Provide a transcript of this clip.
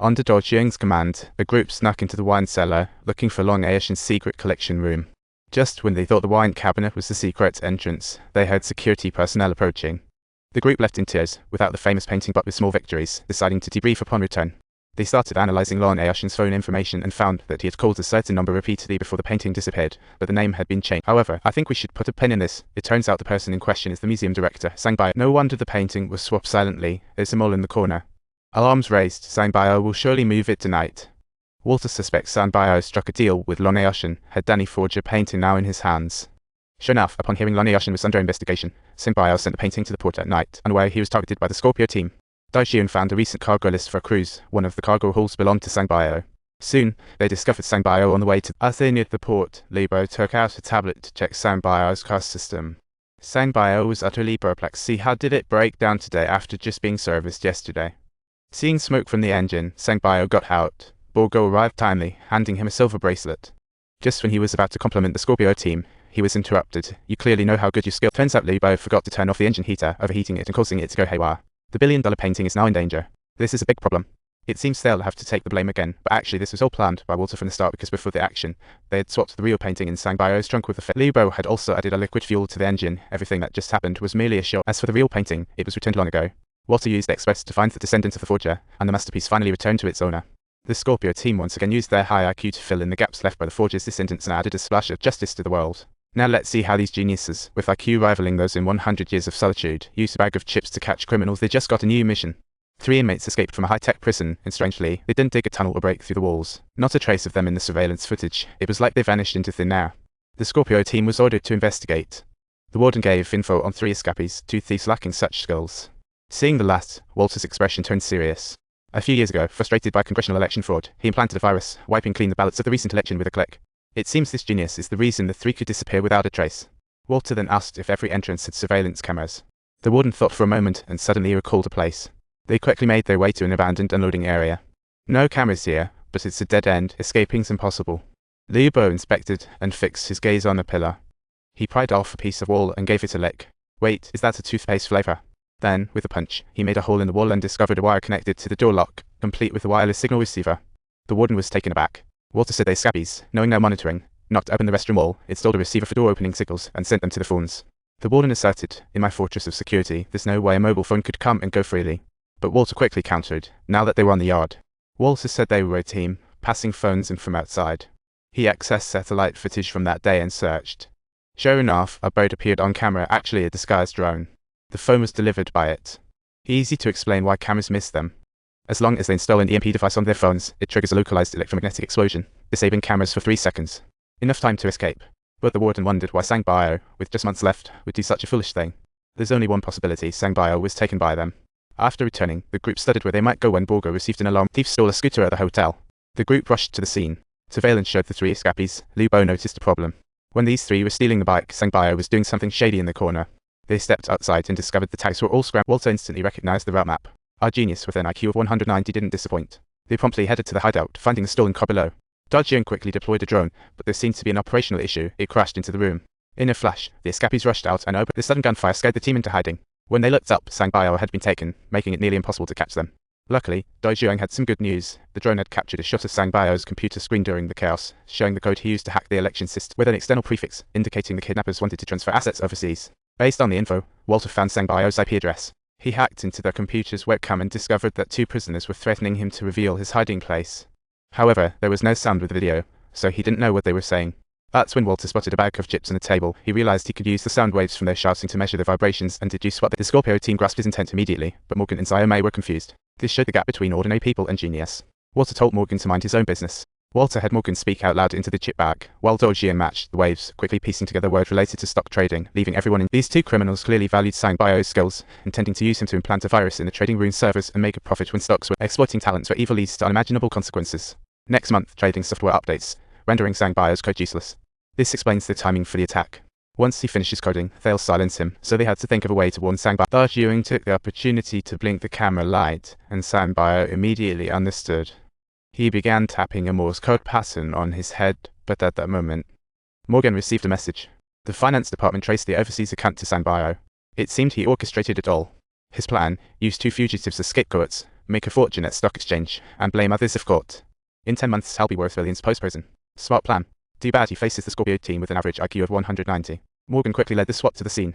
Under Dao Jiang's command, the group snuck into the wine cellar, looking for Long Aishan's secret collection room. Just when they thought the wine cabinet was the secret entrance, they heard security personnel approaching. The group left in tears, without the famous painting but with small victories, deciding to debrief upon return. They started analyzing Long Aishan's phone information and found that he had called a certain number repeatedly before the painting disappeared, but the name had been changed. However, I think we should put a pin in this. It turns out the person in question is the museum director, Sang Bai. No wonder the painting was swapped silently. There's a mole in the corner. Alarms raised. Sang Bai will surely move it tonight. Walter suspects Sang Bai struck a deal with Long Aishan, had Danny forge a painting now in his hands. Sure enough, upon hearing Long Aishan was under investigation, Sang Bai sent the painting to the port at night, unaware he was targeted by the Scorpio team. Dai Jian found a recent cargo list for a cruise. One of the cargo halls belonged to Sang Bai. Soon, they discovered Sang Bai on the way to. As they neared the port, Liu Bo took out a tablet to check Sang Bai's car system. Sang Bai was utterly perplexed. See, how did it break down today after just being serviced yesterday? Seeing smoke from the engine, Sang Bai got out. Borgo arrived timely, handing him a silver bracelet. Just when he was about to compliment the Scorpio team, he was interrupted. You clearly know how good your skill. Turns out Liu Bo forgot to turn off the engine heater, overheating it and causing it to go haywire. The billion-dollar painting is now in danger. This is a big problem. It seems they'll have to take the blame again, but actually this was all planned by Walter from the start because before the action, they had swapped the real painting in Sang Bai's trunk with the fake. Liu Bo had also added a liquid fuel to the engine. Everything that just happened was merely a show. As for the real painting, it was returned long ago. Walter used Express to find the descendant of the forger, and the masterpiece finally returned to its owner. The Scorpio team once again used their high IQ to fill in the gaps left by the forger's descendants and added a splash of justice to the world. Now let's see how these geniuses, with IQ rivaling those in 100 Years of Solitude, use a bag of chips to catch criminals. They just got a new mission. 3 inmates escaped from a high-tech prison, and strangely, they didn't dig a tunnel or break through the walls. Not a trace of them in the surveillance footage. It was like they vanished into thin air. The Scorpio team was ordered to investigate. The warden gave info on 3 escapees, 2 thieves lacking such skills. Seeing the last, Walter's expression turned serious. A few years ago, frustrated by congressional election fraud, he implanted a virus, wiping clean the ballots of the recent election with a click. It seems this genius is the reason the 3 could disappear without a trace. Walter then asked if every entrance had surveillance cameras. The warden thought for a moment and suddenly recalled a place. They quickly made their way to an abandoned unloading area. No cameras here, but it's a dead end. Escaping's impossible. Liu Bo inspected and fixed his gaze on a pillar. He pried off a piece of wall and gave it a lick. Wait, is that a toothpaste flavor? Then, with a punch, he made a hole in the wall and discovered a wire connected to the door lock, complete with a wireless signal receiver. The warden was taken aback. Walter said they scabbies, knowing their monitoring, knocked open the restroom wall, installed a receiver for door opening signals, and sent them to the phones. The warden asserted, in my fortress of security, there's no way a mobile phone could come and go freely. But Walter quickly countered, now that they were on the yard. Walter said they were a team, passing phones in from outside. He accessed satellite footage from that day and searched. Sure enough, a bird appeared on camera, actually a disguised drone. The phone was delivered by it. Easy to explain why cameras miss them. As long as they install an EMP device on their phones, it triggers a localized electromagnetic explosion, disabling cameras for 3 seconds. Enough time to escape. But the warden wondered why Sang Bai, with just months left, would do such a foolish thing. There's only one possibility: Sang Bai was taken by them. After returning, the group studied where they might go when Borgo received an alarm. Thieves stole a scooter at the hotel. The group rushed to the scene. Surveillance showed the 3 escapees. Liu Bo noticed a problem. When these 3 were stealing the bike, Sang Bai was doing something shady in the corner. They stepped outside and discovered the tags were all scrambled. Walter instantly recognized the route map. Our genius with an IQ of 190 didn't disappoint. They promptly headed to the hideout, finding a stolen car below. Dai Jian quickly deployed a drone, but there seemed to be an operational issue. It crashed into the room. In a flash, the escapees rushed out and opened. The sudden gunfire scared the team into hiding. When they looked up, Sang Bai had been taken, making it nearly impossible to catch them. Luckily, Dai Jian had some good news. The drone had captured a shot of Sang Bai's computer screen during the chaos, showing the code he used to hack the election system, with an external prefix, indicating the kidnappers wanted to transfer assets overseas. Based on the info, Walter found Sang Bai's IP address. He hacked into their computer's webcam and discovered that 2 prisoners were threatening him to reveal his hiding place. However, there was no sound with the video, so he didn't know what they were saying. That's when Walter spotted a bag of chips on the table. He realized he could use the sound waves from their shouting to measure the vibrations and deduce what the Scorpio team grasped his intent immediately, but Morgan and Xiaomei were confused. This showed the gap between ordinary people and genius. Walter told Morgan to mind his own business. Walter had Morgan speak out loud into the chip bag, while Dai Jian matched the waves, quickly piecing together words related to stock trading, leaving everyone in. These 2 criminals clearly valued Sang Bai's skills, intending to use him to implant a virus in the trading room servers and make a profit when stocks were. Exploiting talents where evil leads to unimaginable consequences. Next month, trading software updates, rendering Sang Bai's code useless. This explains the timing for the attack. Once he finishes coding, they'll silence him, so they had to think of a way to warn Sang Bai. Dai Jian took the opportunity to blink the camera light, and Sang Bai immediately understood. He began tapping a Morse code pattern on his head, but at that moment, Morgan received a message. The finance department traced the overseas account to Sang Bai. It seemed he orchestrated it all. His plan, used 2 fugitives as scapegoats, make a fortune at stock exchange, and blame others if caught. In 10 months, he'll be worth billions post-prison. Smart plan. Too bad he faces the Scorpio team with an average IQ of 190. Morgan quickly led the SWAT to the scene.